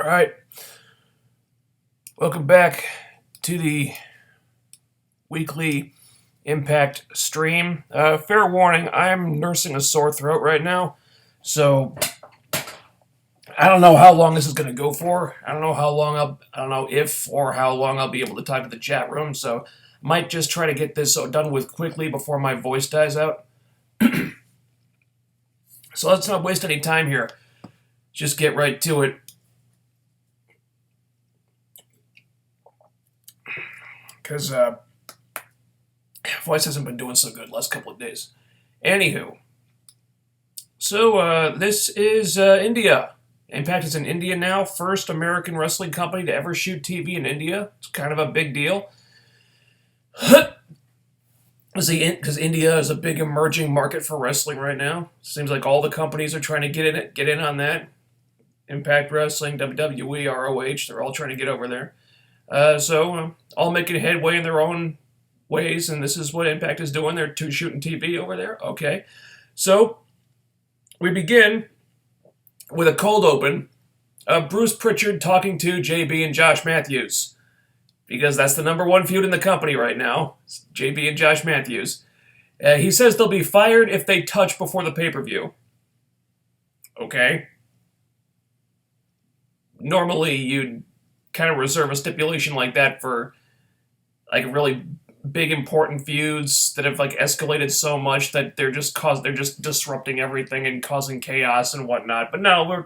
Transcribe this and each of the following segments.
All right, welcome back to the weekly Impact stream. Fair warning, I'm nursing a sore throat right now, so I don't know how long this is going to go for. I don't know if or how long I'll be able to talk to the chat room, so might just try to get this done with quickly before my voice dies out. So let's not waste any time here. Just get right to it. Because voice hasn't been doing so good last couple of days. Anywho, so this is India. Impact is in India now. First American wrestling company to ever shoot TV in India. It's kind of a big deal. Because India is a big emerging market for wrestling right now. Seems like all the companies are trying to get in on that. Impact Wrestling, WWE, ROH, they're all trying to get over there. So all making headway in their own ways, and this is what Impact is doing. They're shooting TV over there. Okay. So we begin with a cold open. Bruce Pritchard talking to JB and Josh Matthews. Because that's the number one feud in the company right now. It's JB and Josh Matthews. He says they'll be fired if they touch before the pay-per-view. Okay. Normally, you'd kind of reserve a stipulation like that for like really big important feuds that have like escalated so much that they're just disrupting everything and causing chaos and whatnot. But no, we're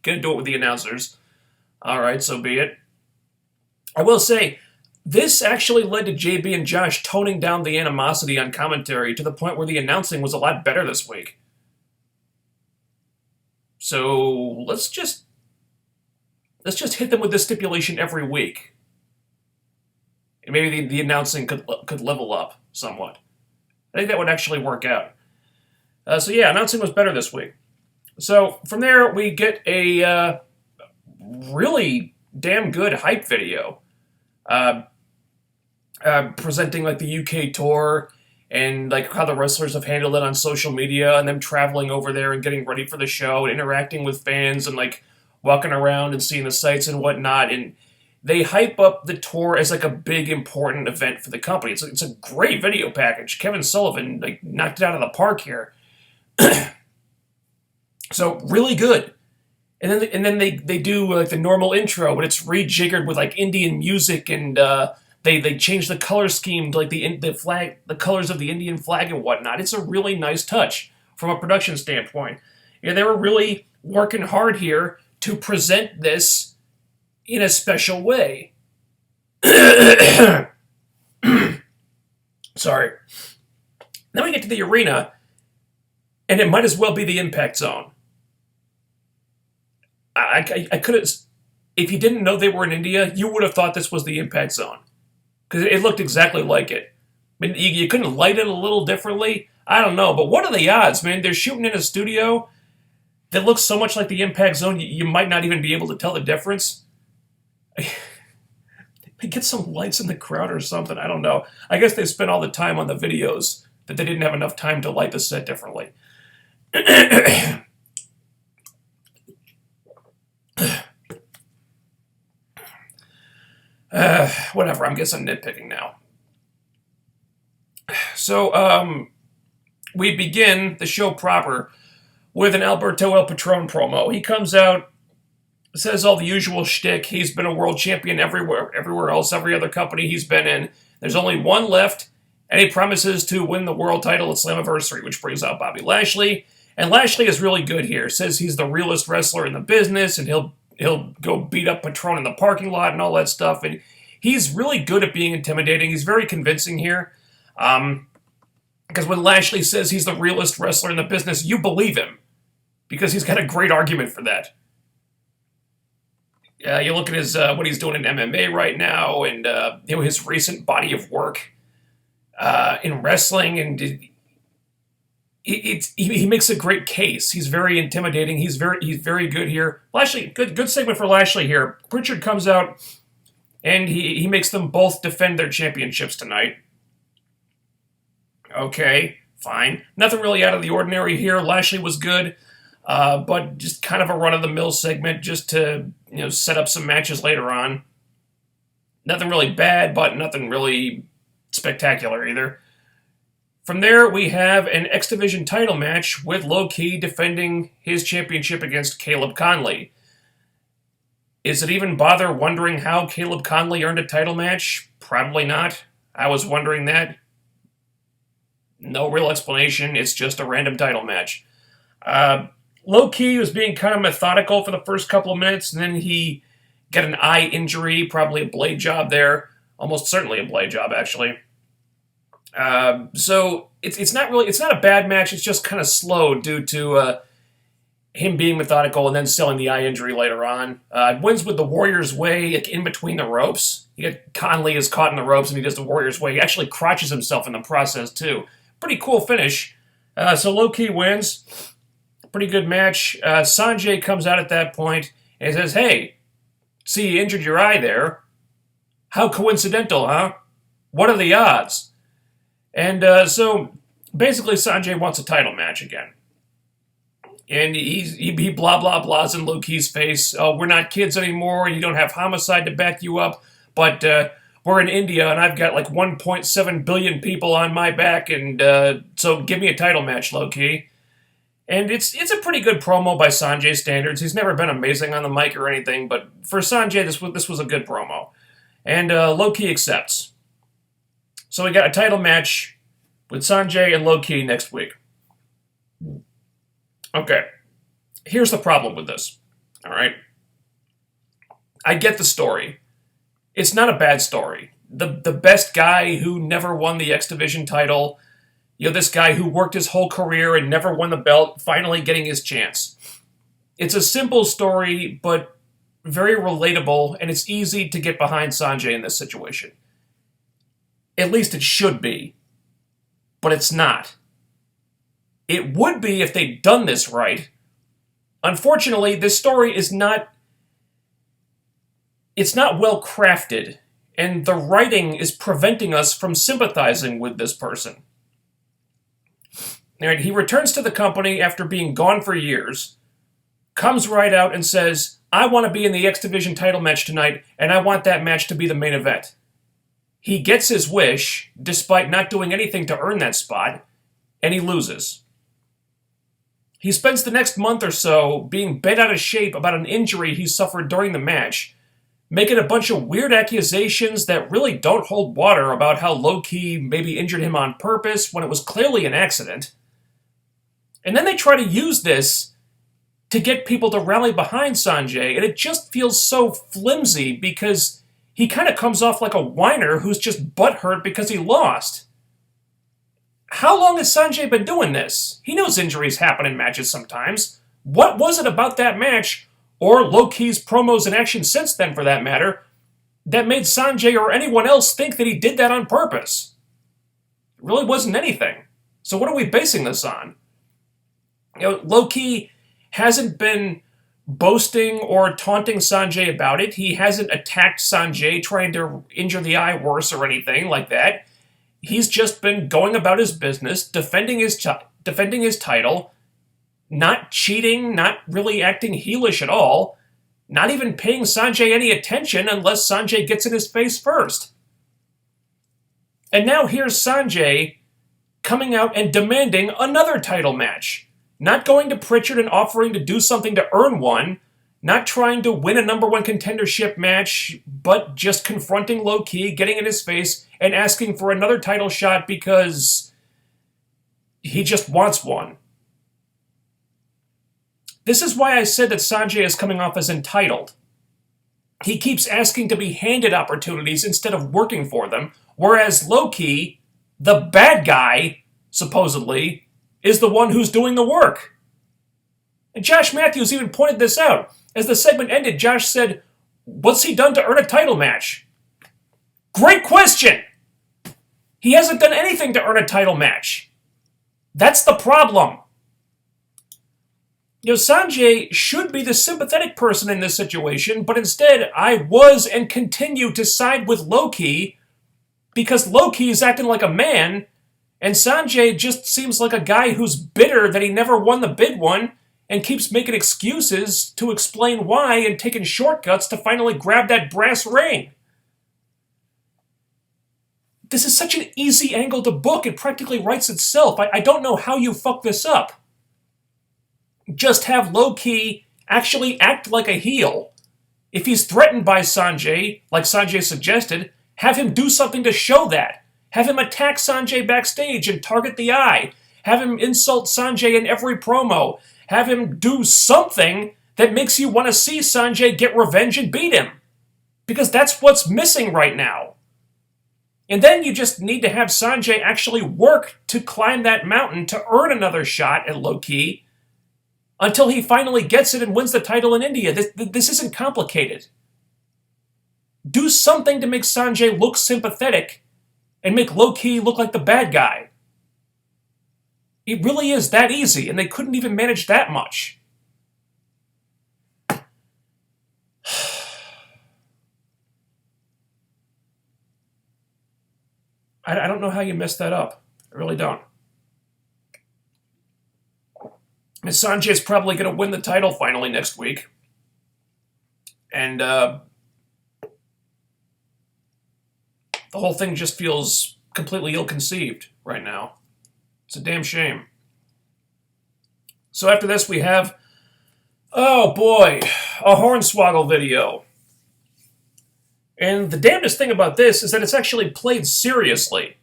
gonna do it with the announcers. All right, so be it. I will say, this actually led to JB and Josh toning down the animosity on commentary to the point where the announcing was a lot better this week. So let's just hit them with this stipulation every week. And maybe the announcing could level up somewhat. I think that would actually work out. So yeah, announcing was better this week. So from there, we get a really damn good hype video. Presenting like the UK tour and like how the wrestlers have handled it on social media and them traveling over there and getting ready for the show and interacting with fans and like walking around and seeing the sights and whatnot. And they hype up the tour as like a big important event for the company. It's a great video package. Kevin Sullivan like knocked it out of the park here. So really good. And then they do like the normal intro, but it's rejiggered with like Indian music and they change the color scheme to like the colors of the Indian flag and whatnot. It's a really nice touch from a production standpoint. Yeah, they were really working hard here to present this in a special way. Sorry. Then we get to the arena, and it might as well be the Impact Zone. I couldn't. If you didn't know they were in India, you would have thought this was the Impact Zone. Because it looked exactly like it. I mean, you couldn't light it a little differently? I don't know, but what are the odds, man? They're shooting in a studio that looks so much like the Impact Zone, you might not even be able to tell the difference. They get some lights in the crowd or something, I don't know. I guess they spent all the time on the videos that they didn't have enough time to light the set differently. Whatever, I'm guessing nitpicking now. So, we begin the show proper with an Alberto El Patron promo. He comes out, says all the usual shtick. He's been a world champion everywhere else, every other company he's been in. There's only one left, and he promises to win the world title at Slammiversary, which brings out Bobby Lashley. And Lashley is really good here. Says he's the realest wrestler in the business, and he'll go beat up Patron in the parking lot and all that stuff. And he's really good at being intimidating. He's very convincing here. Because when Lashley says he's the realest wrestler in the business, you believe him. Because he's got a great argument for that. You look at his what he's doing in MMA right now, and his recent body of work in wrestling, and he makes a great case. He's very intimidating. He's very good here. Lashley, good segment for Lashley here. Pritchard comes out, and he makes them both defend their championships tonight. Okay, fine. Nothing really out of the ordinary here. Lashley was good. but just kind of a run-of-the-mill segment just to set up some matches later on. Nothing really bad, but nothing really spectacular either. From there, we have an X Division title match with Low Ki defending his championship against Caleb Conley. Is it even bother wondering how Caleb Conley earned a title match? Probably not. I was wondering that. No real explanation. It's just a random title match. Low Ki was being kind of methodical for the first couple of minutes, and then he got an eye injury, probably a blade job there. Almost certainly a blade job, actually. So it's not a bad match. It's just kind of slow due to him being methodical and then selling the eye injury later on. Wins with the Warrior's Way in between the ropes. Conley is caught in the ropes and he does the Warrior's Way. He actually crotches himself in the process too. Pretty cool finish. So Low Ki wins. Pretty good match. Sonjay comes out at that point and says, "Hey, see you injured your eye there. How coincidental, huh? What are the odds?" And so basically Sonjay wants a title match again. And he blah, blah, blahs in Low Ki's face. "Oh, we're not kids anymore. You don't have Homicide to back you up. But we're in India, and I've got like 1.7 billion people on my back. And so give me a title match, Low Ki." And it's a pretty good promo by Sonjay standards. He's never been amazing on the mic or anything. But for Sonjay, this was a good promo. And Low Ki accepts. So we got a title match with Sonjay and Low Ki next week. Okay, here's the problem with this, all right? I get the story. It's not a bad story. The best guy who never won the X Division title, this guy who worked his whole career and never won the belt, finally getting his chance. It's a simple story, but very relatable, and it's easy to get behind Sonjay in this situation. At least it should be, but it's not. It would be if they'd done this right. Unfortunately, this story is not... It's not well crafted, and the writing is preventing us from sympathizing with this person. All right, he returns to the company after being gone for years, comes right out and says, "I want to be in the X Division title match tonight, and I want that match to be the main event." He gets his wish, despite not doing anything to earn that spot, and he loses. He spends the next month or so being bent out of shape about an injury he suffered during the match, making a bunch of weird accusations that really don't hold water about how Low Ki maybe injured him on purpose when it was clearly an accident. And then they try to use this to get people to rally behind Sonjay, and it just feels so flimsy because he kind of comes off like a whiner who's just butthurt because he lost. How long has Sonjay been doing this? He knows injuries happen in matches sometimes. What was it about that match, or Low Ki's promos and action since then for that matter, that made Sonjay or anyone else think that he did that on purpose? It really wasn't anything. So what are we basing this on? Low Ki hasn't been boasting or taunting Sonjay about it. He hasn't attacked Sonjay trying to injure the eye worse or anything like that. He's just been going about his business, defending his title, not cheating, not really acting heelish at all, not even paying Sonjay any attention unless Sonjay gets in his face first. And now here's Sonjay coming out and demanding another title match. Not going to Pritchard and offering to do something to earn one, not trying to win a number one contendership match, but just confronting Low Ki, getting in his face, and asking for another title shot because he just wants one. This is why I said that Sonjay is coming off as entitled. He keeps asking to be handed opportunities instead of working for them, whereas Low Ki, the bad guy, supposedly, is the one who's doing the work. And Josh Matthews even pointed this out. As the segment ended, Josh said, "What's he done to earn a title match?" Great question! He hasn't done anything to earn a title match. That's the problem. Sonjay should be the sympathetic person in this situation, but instead I was and continue to side with Low Ki because Low Ki is acting like a man, and Sonjay just seems like a guy who's bitter that he never won the big one, and keeps making excuses to explain why and taking shortcuts to finally grab that brass ring. This is such an easy angle to book, it practically writes itself. I don't know how you fuck this up. Just have Low-Ki actually act like a heel. If he's threatened by Sonjay, like Sonjay suggested, have him do something to show that. Have him attack Sonjay backstage and target the eye. Have him insult Sonjay in every promo. Have him do something that makes you want to see Sonjay get revenge and beat him. Because that's what's missing right now. And then you just need to have Sonjay actually work to climb that mountain to earn another shot at Low-Ki until he finally gets it and wins the title in India. This isn't complicated. Do something to make Sonjay look sympathetic and make Low-Ki look like the bad guy. It really is that easy, and they couldn't even manage that much. I don't know how you messed that up. I really don't. And Sonjay's probably going to win the title finally next week. And the whole thing just feels completely ill-conceived right now. It's a damn shame. So after this we have, oh boy, a Hornswoggle video. And the damnedest thing about this is that it's actually played seriously.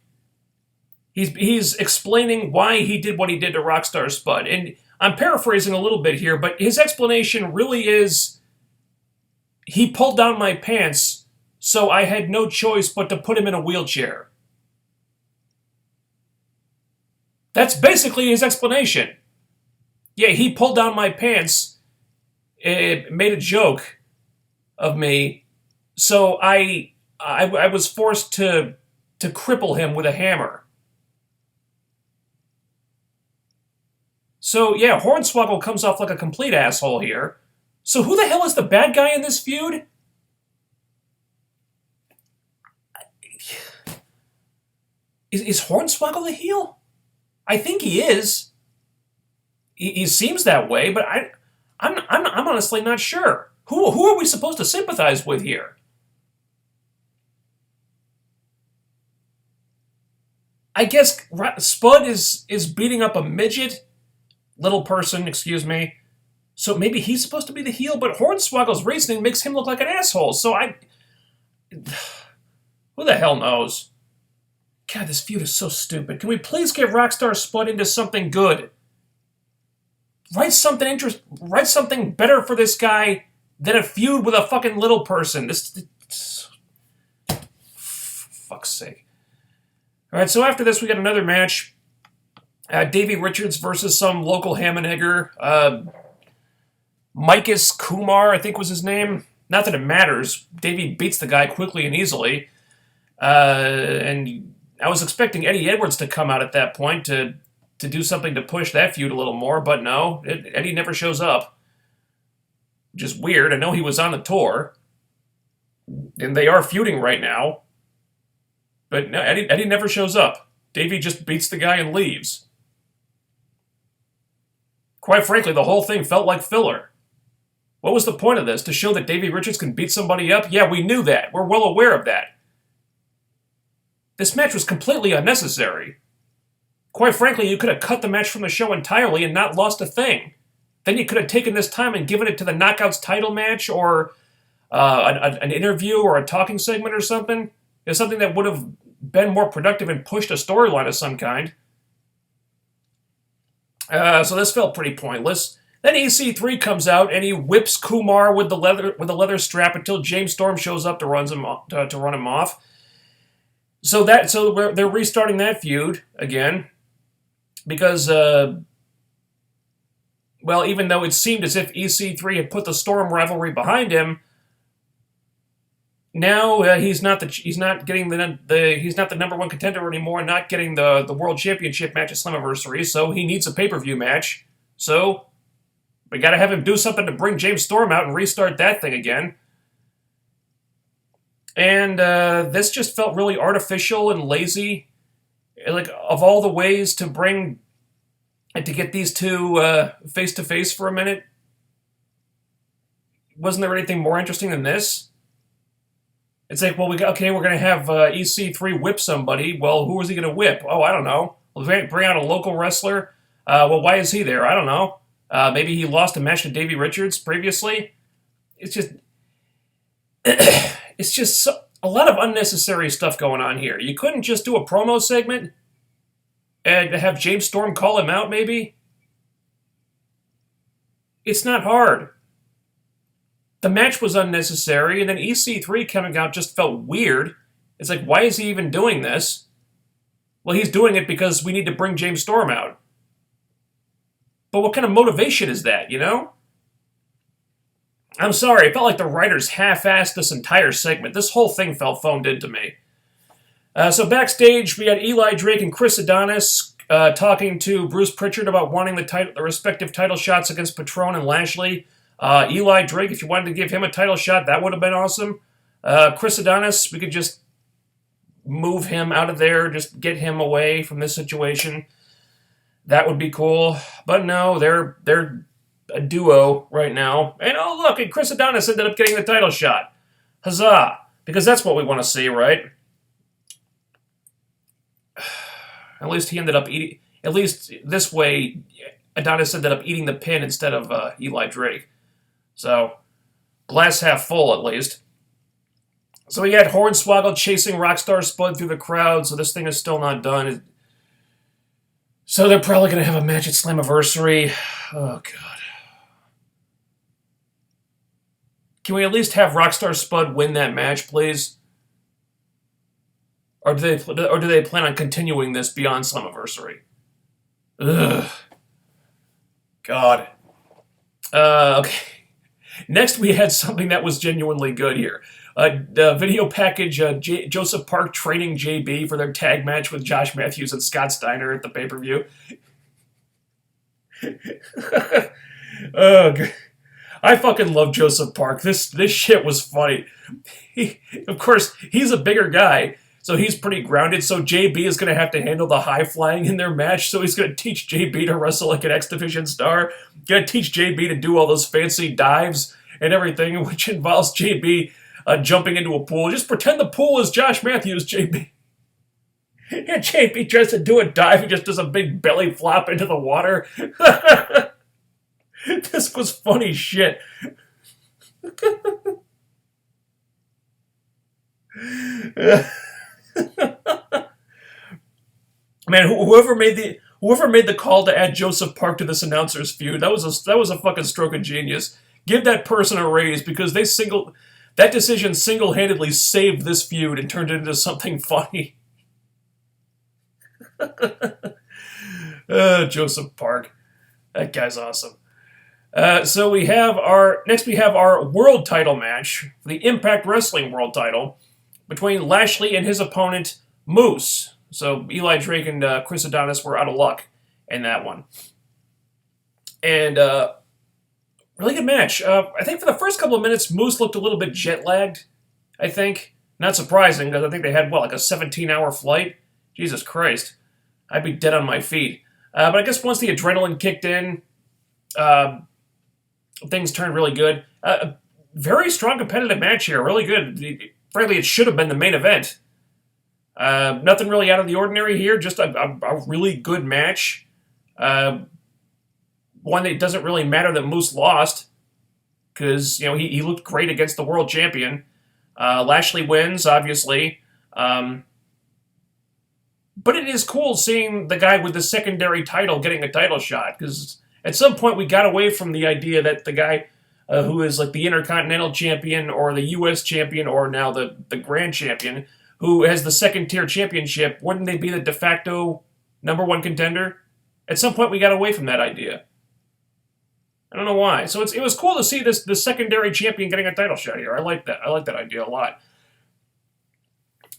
He's explaining why he did what he did to Rockstar Spud. And I'm paraphrasing a little bit here, but his explanation really is, he pulled down my pants, so I had no choice but to put him in a wheelchair. That's basically his explanation. Yeah, he pulled down my pants, it made a joke of me, so I was forced to cripple him with a hammer. So yeah, Hornswoggle comes off like a complete asshole here. So who the hell is the bad guy in this feud? Is Hornswoggle the heel? I think he is. He seems that way, but I'm honestly not sure. Who are we supposed to sympathize with here? I guess Spud is beating up a midget, little person, excuse me. So maybe he's supposed to be the heel, but Hornswoggle's reasoning makes him look like an asshole. So who the hell knows? God, this feud is so stupid. Can we please get Rockstar Spud into something good? Write something better for this guy than a feud with a fucking little person. Fuck's sake. All right, so after this, we got another match. Davey Richards versus some local ham and egger. Micus Kumar, I think was his name. Not that it matters. Davey beats the guy quickly and easily. And I was expecting Eddie Edwards to come out at that point to do something to push that feud a little more, but no, Eddie never shows up. Which is weird. I know he was on the tour. And they are feuding right now. But no, Eddie never shows up. Davey just beats the guy and leaves. Quite frankly, the whole thing felt like filler. What was the point of this? To show that Davey Richards can beat somebody up? Yeah, we knew that. We're well aware of that. This match was completely unnecessary. Quite frankly, you could have cut the match from the show entirely and not lost a thing. Then you could have taken this time and given it to the Knockouts title match or an interview or a talking segment or something. It's something that would have been more productive and pushed a storyline of some kind. So this felt pretty pointless. Then EC3 comes out and he whips Kumar with the leather strap until James Storm shows up to run him off. So they're restarting that feud again because well, even though it seemed as if EC3 had put the Storm rivalry behind him, now he's not the number one contender anymore, not getting the World Championship match at Slammiversary, so he needs a pay-per-view match. So we got to have him do something to bring James Storm out and restart that thing again. And this just felt really artificial and lazy. Like, of all the ways to bring And to get these two face to face for a minute, wasn't there anything more interesting than this? It's like, well, we're going to have EC3 whip somebody. Well, who is he going to whip? Oh, I don't know. Well, bring out a local wrestler. Well, why is he there? I don't know. Maybe he lost a match to Davey Richards previously. It's just, a lot of unnecessary stuff going on here. You couldn't just do a promo segment and have James Storm call him out, maybe? It's not hard. The match was unnecessary, and then EC3 coming out just felt weird. It's like, why is he even doing this? Well, he's doing it because we need to bring James Storm out. But what kind of motivation is that, you know? I'm sorry, it felt like the writers half-assed this entire segment. This whole thing felt phoned in to me. So backstage, we had Eli Drake and Chris Adonis talking to Bruce Pritchard about wanting the respective title shots against Patron and Lashley. Eli Drake, if you wanted to give him a title shot, that would have been awesome. Chris Adonis, we could just move him out of there, just get him away from this situation. That would be cool. But no, they're a duo right now. And oh look, and Chris Adonis ended up getting the title shot. Huzzah! Because that's what we want to see, right? At least he ended up eating. At least this way, Adonis ended up eating the pin instead of Eli Drake. So, glass half full at least. So we had Hornswoggle chasing Rockstar Spud through the crowd, so this thing is still not done. So they're probably going to have a match at Slammiversary. Oh, God. Can we at least have Rockstar Spud win that match, please? Or do they plan on continuing this beyond Slammiversary? Ugh. God. Okay. Next, we had something that was genuinely good here. The video package, Joseph Park training JB for their tag match with Josh Matthews and Scott Steiner at the pay-per-view. Ugh. I fucking love Joseph Park. This shit was funny. Of course, he's a bigger guy, so he's pretty grounded, so JB is going to have to handle the high-flying in their match, so he's going to teach JB to wrestle like an X Division star, going to teach JB to do all those fancy dives and everything, which involves JB jumping into a pool. Just pretend the pool is Josh Matthews, JB. And JB tries to do a dive, he just does a big belly flop into the water. This was funny shit. Man, whoever made the call to add Joseph Park to this announcers feud, that was a fucking stroke of genius. Give that person a raise because that decision single-handedly saved this feud and turned it into something funny. Joseph Park, that guy's awesome. So we have our world title match for the Impact Wrestling World Title between Lashley and his opponent Moose. So Eli Drake and Chris Adonis were out of luck in that one. And really good match. I think for the first couple of minutes, Moose looked a little bit jet-lagged, I think. Not surprising, because I think they had, like a 17-hour flight? Jesus Christ. I'd be dead on my feet. But I guess once the adrenaline kicked in, things turned really good. Very strong competitive match here, really good. Frankly, it should have been the main event. Nothing really out of the ordinary here, just a really good match. One that doesn't really matter that Moose lost, because he looked great against the world champion. Lashley wins, obviously. But it is cool seeing the guy with the secondary title getting a title shot, because at some point we got away from the idea that the guy who is like the Intercontinental Champion or the U.S. Champion or now the Grand Champion, who has the second-tier championship, wouldn't they be the de facto number one contender? At some point we got away from that idea. I don't know why. So it was cool to see the secondary champion getting a title shot here. I like that. I like that idea a lot.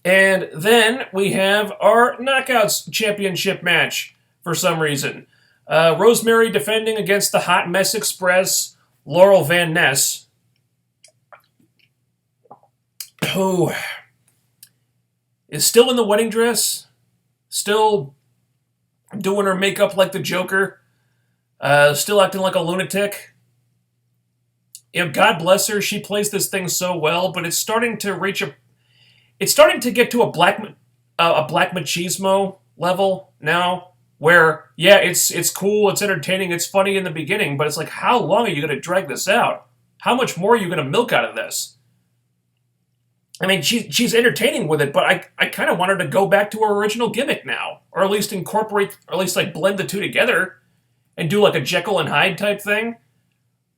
And then we have our Knockouts Championship match for some reason. Rosemary defending against the Hot Mess Express, Laurel Van Ness, who is still in the wedding dress, still doing her makeup like the Joker. Still acting like a lunatic. God bless her. She plays this thing so well, but it's starting to reach a. It's starting to get to a black machismo level now, where it's cool, it's entertaining, it's funny in the beginning, but it's like, how long are you going to drag this out? How much more are you going to milk out of this? I mean, she's entertaining with it, but I kind of want her to go back to her original gimmick now, or at least incorporate, or at least like blend the two together, and do like a Jekyll and Hyde type thing,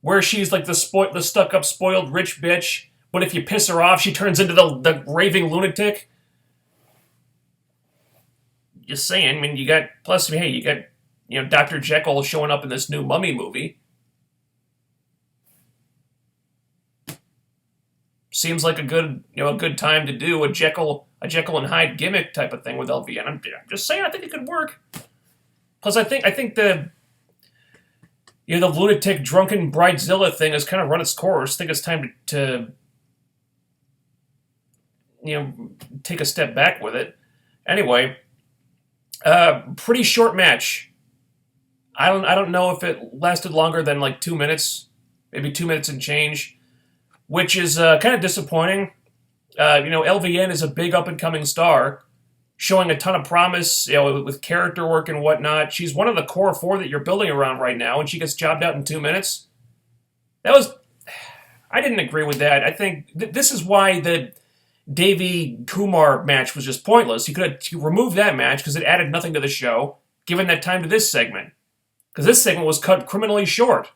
where she's like the stuck-up, spoiled rich bitch, but if you piss her off, she turns into the raving lunatic. Just saying. I mean, you got Dr. Jekyll showing up in this new Mummy movie. Seems like a good time to do a Jekyll and Hyde gimmick type of thing with LVN. I'm just saying, I think it could work. Plus, I think the lunatic drunken bridezilla thing has kind of run its course. I think it's time to take a step back with it. Anyway, pretty short match. I don't know if it lasted longer than like 2 minutes, maybe 2 minutes and change, which is kind of disappointing. LVN is a big up-and-coming star, showing a ton of promise, with character work and whatnot. She's one of the core four that you're building around right now, and she gets jobbed out in 2 minutes. I didn't agree with that. I think this is why the Davey Kumar match was just pointless. You could have removed that match because it added nothing to the show, given that time to this segment. Because this segment was cut criminally short.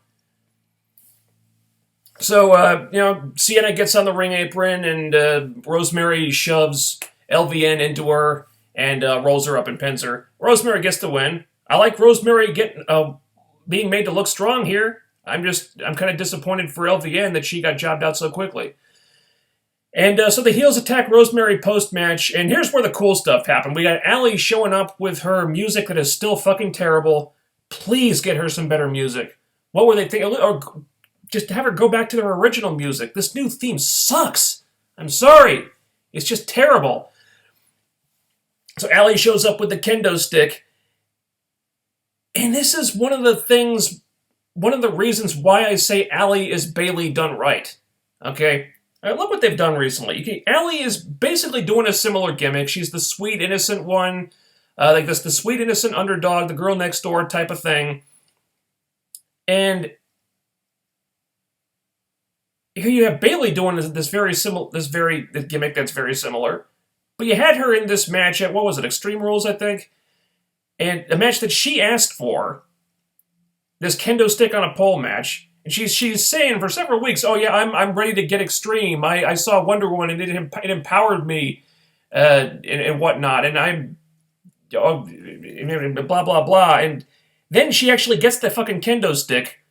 So, Sienna gets on the ring apron, and Rosemary shoves LVN into her and rolls her up and pins her. Rosemary gets the win. I like Rosemary being made to look strong here. I'm kind of disappointed for LVN that she got jobbed out so quickly. And so the heels attack Rosemary post-match, and here's where the cool stuff happened. We got Allie showing up with her music that is still fucking terrible. Please get her some better music. What were they thinking? Or just have her go back to their original music. This new theme sucks. I'm sorry. It's just terrible. So Allie shows up with the kendo stick. And this is one of the reasons why I say Allie is Bayley done right. Okay? I love what they've done recently. Allie is basically doing a similar gimmick. She's the sweet, innocent one. The sweet, innocent underdog, the girl next door type of thing. And here you have Bayley doing this gimmick that's very similar. But you had her in this match at, what was it, Extreme Rules, I think? And a match that she asked for, this kendo stick on a pole match. And she's saying for several weeks, oh yeah, I'm ready to get extreme. I saw Wonder Woman and it empowered me, and whatnot. And I'm, blah blah blah. And then she actually gets the fucking kendo stick,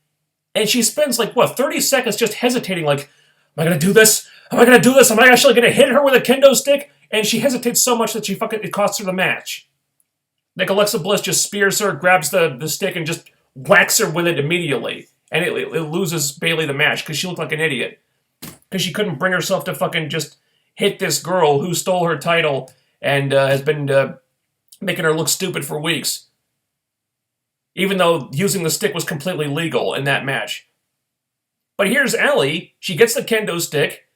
and she spends 30 seconds just hesitating. Like, am I gonna do this? Am I gonna do this? Am I actually gonna hit her with a kendo stick? And she hesitates so much that it costs her the match. Like Alexa Bliss just spears her, grabs the stick, and just whacks her with it immediately. And it loses Bayley the match because she looked like an idiot. Because she couldn't bring herself to fucking just hit this girl who stole her title and has been making her look stupid for weeks. Even though using the stick was completely legal in that match. But here's Allie. She gets the kendo stick.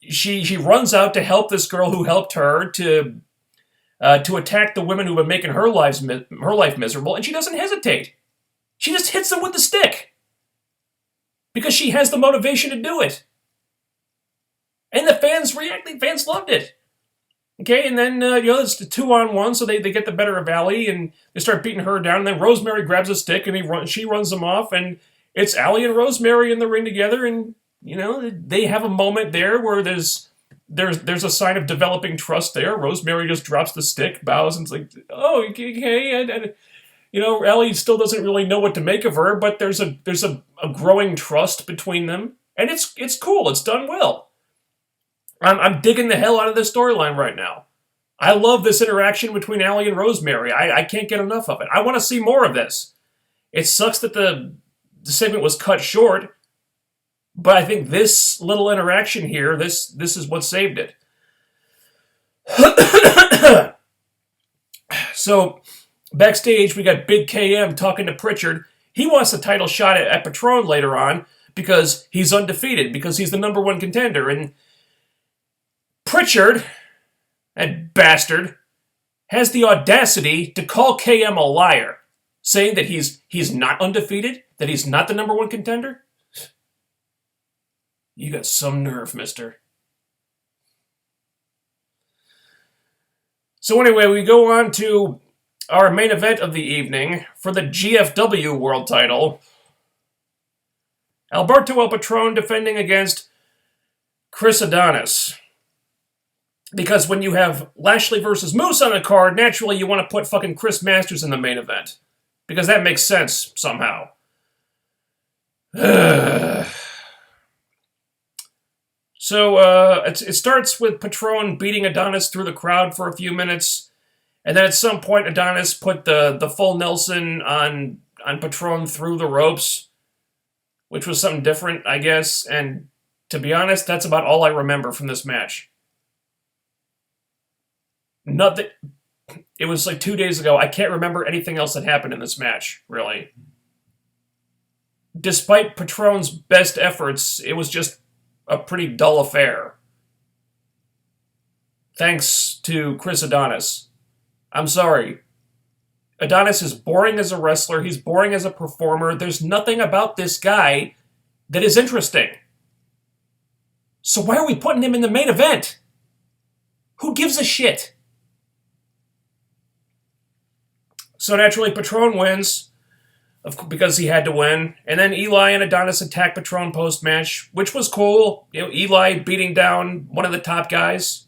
She runs out to help this girl who helped her to attack the women who've been making her life miserable, and she doesn't hesitate. She just hits them with the stick. Because she has the motivation to do it. And the fans reacted. Fans loved it. Okay, and then, it's the 2-on-1, so they get the better of Allie, and they start beating her down, and then Rosemary grabs a stick, and she runs them off, and it's Allie and Rosemary in the ring together, and, they have a moment there where there's a sign of developing trust there. Rosemary just drops the stick, bows, and it's like, oh, okay, and Allie still doesn't really know what to make of her, but there's a growing trust between them, and it's cool. It's done well. I'm digging the hell out of this storyline right now. I love this interaction between Allie and Rosemary. I can't get enough of it. I want to see more of this. It sucks that the segment was cut short, but I think this little interaction here, this is what saved it. So, backstage, we got Big KM talking to Pritchard. He wants a title shot at Patron later on because he's undefeated, because he's the number one contender. And Pritchard, that bastard, has the audacity to call KM a liar, saying that he's not undefeated, that he's not the number one contender. You got some nerve, mister. So anyway, we go on to our main event of the evening for the GFW World Title. Alberto El Patron defending against Chris Adonis. Because when you have Lashley versus Moose on the card, naturally you want to put fucking Chris Masters in the main event. Because that makes sense, somehow. So, it starts with Patron beating Adonis through the crowd for a few minutes. And then at some point, Adonis put the full Nelson on Patron through the ropes. Which was something different, I guess. And to be honest, that's about all I remember from this match. Nothing. It was like 2 days ago. I can't remember anything else that happened in this match, really. Despite Patron's best efforts, it was just a pretty dull affair. Thanks to Chris Adonis. I'm sorry. Adonis is boring as a wrestler. He's boring as a performer. There's nothing about this guy that is interesting. So why are we putting him in the main event? Who gives a shit? So naturally, Patron wins because he had to win. And then Eli and Adonis attack Patron post-match, which was cool. You know, Eli beating down one of the top guys.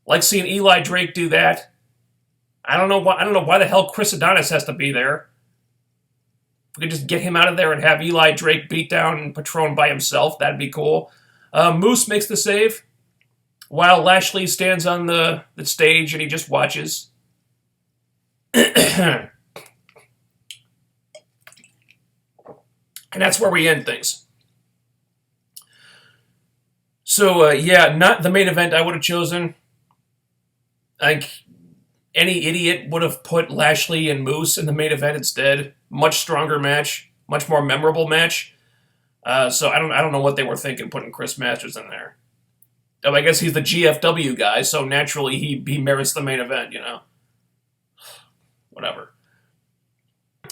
Like seeing Eli Drake do that. I don't know why the hell Chris Adonis has to be there. If we could just get him out of there and have Eli Drake beat down Patron by himself, that'd be cool. Moose makes the save, while Lashley stands on the stage and he just watches. And that's where we end things. So, yeah, not the main event I would have chosen. Any idiot would have put Lashley and Moose in the main event instead. Much stronger match, much more memorable match. So I don't know what they were thinking putting Chris Masters in there. I guess he's the GFW guy, so naturally he merits the main event, you know. Whatever.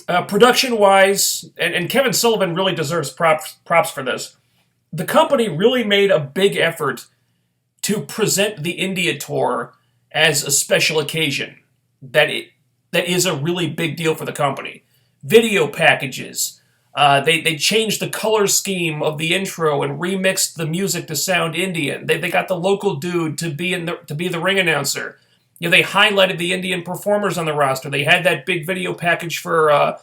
Production-wise, and Kevin Sullivan really deserves props for this. The company really made a big effort to present the India tour as a special occasion. That is a really big deal for the company. Video packages. They changed the color scheme of the intro and remixed the music to sound Indian. They got the local dude to be the ring announcer. You know, they highlighted the Indian performers on the roster. They had that big video package for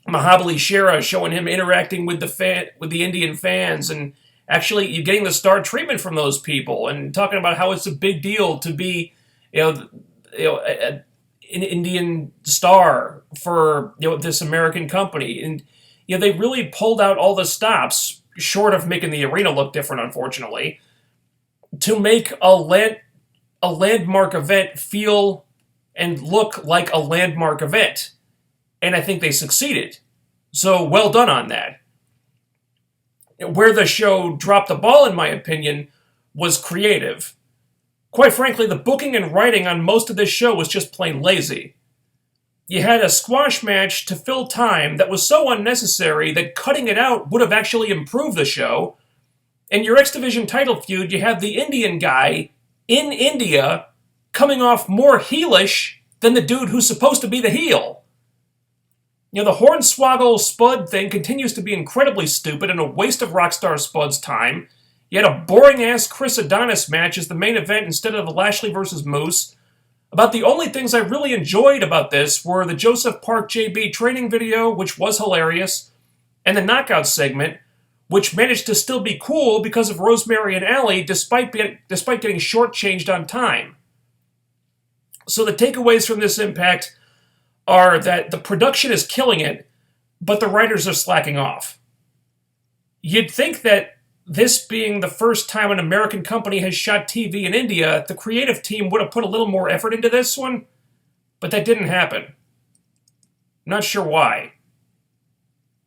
Mahabali Shera, showing him interacting with the Indian fans, and actually you're getting the star treatment from those people, and talking about how it's a big deal to be, an Indian star for this American company, and they really pulled out all the stops, short of making the arena look different, unfortunately, to make a landmark event feel and look like a landmark event. And I think they succeeded. So well done on that. Where the show dropped the ball, in my opinion, was creative. Quite frankly, the booking and writing on most of this show was just plain lazy. You had a squash match to fill time that was so unnecessary that cutting it out would have actually improved the show. In your X Division title feud, you have the Indian guy in India coming off more heelish than the dude who's supposed to be the heel. The Hornswoggle Spud thing continues to be incredibly stupid and a waste of Rockstar Spud's time. You had a boring-ass Chris Adonis match as the main event instead of the Lashley versus Moose. About the only things I really enjoyed about this were the Joseph Park JB training video, which was hilarious, and the knockout segment, which managed to still be cool because of Rosemary and Allie, despite getting shortchanged on time. So the takeaways from this Impact are that the production is killing it, but the writers are slacking off. You'd think that this being the first time an American company has shot TV in India, the creative team would have put a little more effort into this one, but that didn't happen. Not sure why.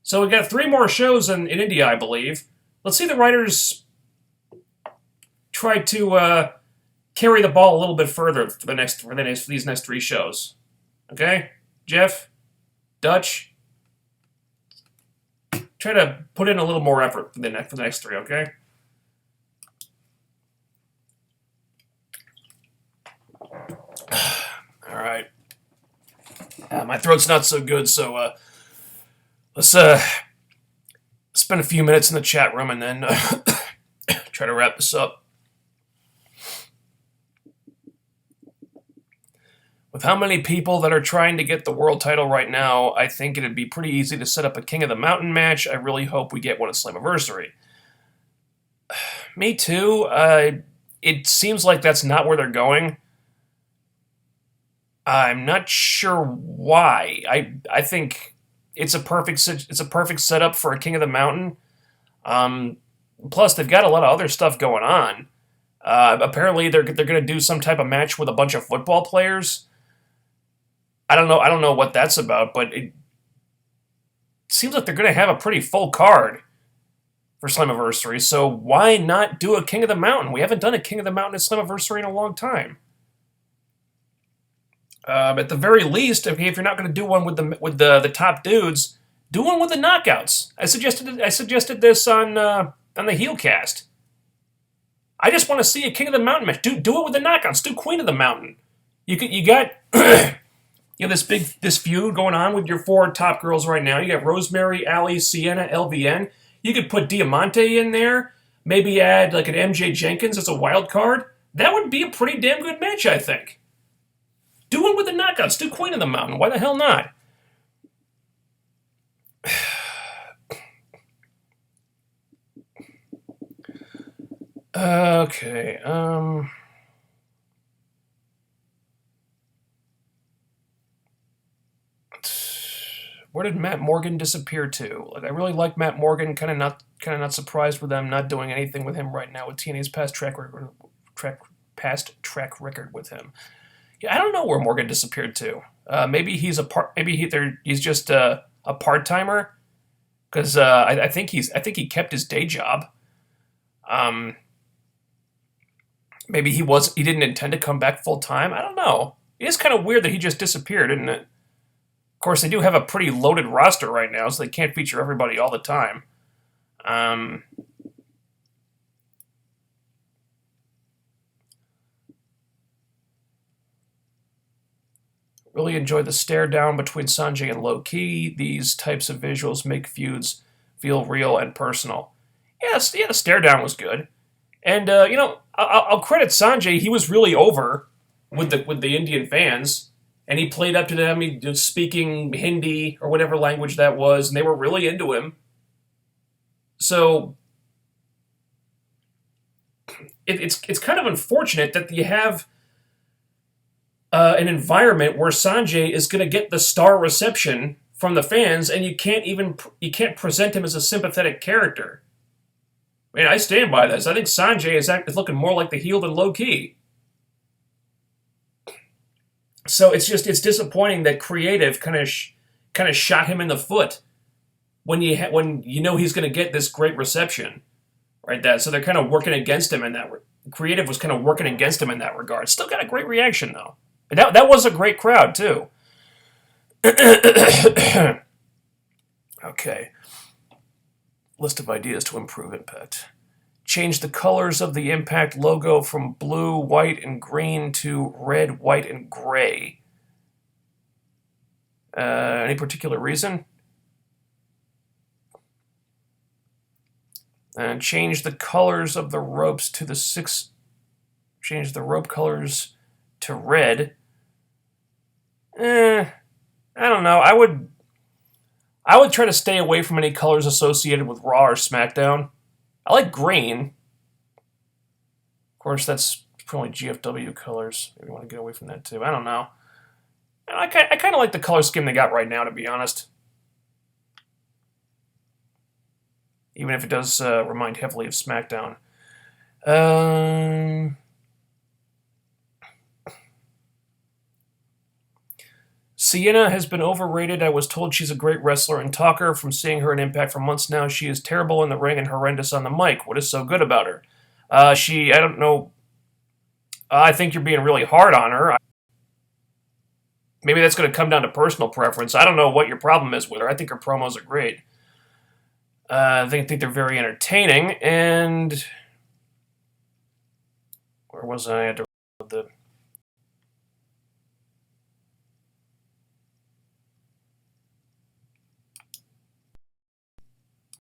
So we got 3 more shows in India, I believe. Let's see the writers try to carry the ball a little bit further for these next 3 shows. Okay, Jeff, Dutch, try to put in a little more effort for the next 3. Okay. All right. My throat's not so good, so let's spend a few minutes in the chat room and then try to wrap this up. With how many people that are trying to get the world title right now, I think it'd be pretty easy to set up a King of the Mountain match. I really hope we get one at Slammiversary. Me too. It seems like that's not where they're going. I'm not sure why. I think it's a perfect setup for a King of the Mountain. Plus, they've got a lot of other stuff going on. Apparently, they're going to do some type of match with a bunch of football players. I don't know what that's about, but it seems like they're going to have a pretty full card for Slammiversary. So why not do a King of the Mountain? We haven't done a King of the Mountain at Slammiversary in a long time. At the very least, if you're not going to do one with the top dudes, do one with the knockouts. I suggested this on the HeelCast. I just want to see a King of the Mountain match. Do it with the knockouts. Do Queen of the Mountain. You got this feud going on with your 4 top girls right now. You got Rosemary, Allie, Sienna, LVN. You could put Diamante in there. Maybe add like an MJ Jenkins as a wild card. That would be a pretty damn good match, I think. Do it with the knockouts. Do Queen of the Mountain. Why the hell not? Okay. Where did Matt Morgan disappear to? Like, I really like Matt Morgan. Kind of not surprised with them not doing anything with him right now with TNA's past track record with him. Yeah, I don't know where Morgan disappeared to. Maybe he's he's just a part timer, because I think he kept his day job. Maybe he didn't intend to come back full time. I don't know. It is kind of weird that he just disappeared, isn't it? Of course, they do have a pretty loaded roster right now, so they can't feature everybody all the time. Really enjoy the stare down between Sonjay and Low Key. These types of visuals make feuds feel real and personal. Yes, the stare down was good. And I'll credit Sonjay. He was really over with the Indian fans, and he played up to them. He was speaking Hindi or whatever language that was, and they were really into him. So it's kind of unfortunate that you have an environment where Sonjay is going to get the star reception from the fans, and you can't present him as a sympathetic character. I mean, I stand by this. I think Sonjay is looking more like the heel than Low Key. So it's disappointing that creative kind of shot him in the foot when you know he's going to get this great reception, right? So they're kind of working against him in that. Creative was kind of working against him in that regard. Still got a great reaction though. And that was a great crowd too. Okay. List of ideas to improve Impact. Change the colors of the Impact logo from blue, white, and green to red, white, and gray. Any particular reason? And change the colors of the ropes to change the rope colors to red. I don't know. I would try to stay away from any colors associated with Raw or SmackDown. I like green. Of course, that's probably GFW colors. Maybe you want to get away from that too. I don't know. I kind of like the color scheme they got right now, to be honest. Even if it does remind heavily of SmackDown. Sienna has been overrated. I was told she's a great wrestler and talker. From seeing her in Impact for months now, she is terrible in the ring and horrendous on the mic. What is so good about her? I don't know. I think you're being really hard on her. Maybe that's going to come down to personal preference. I don't know what your problem is with her. I think her promos are great. I think they're very entertaining. And where was I? I had to read the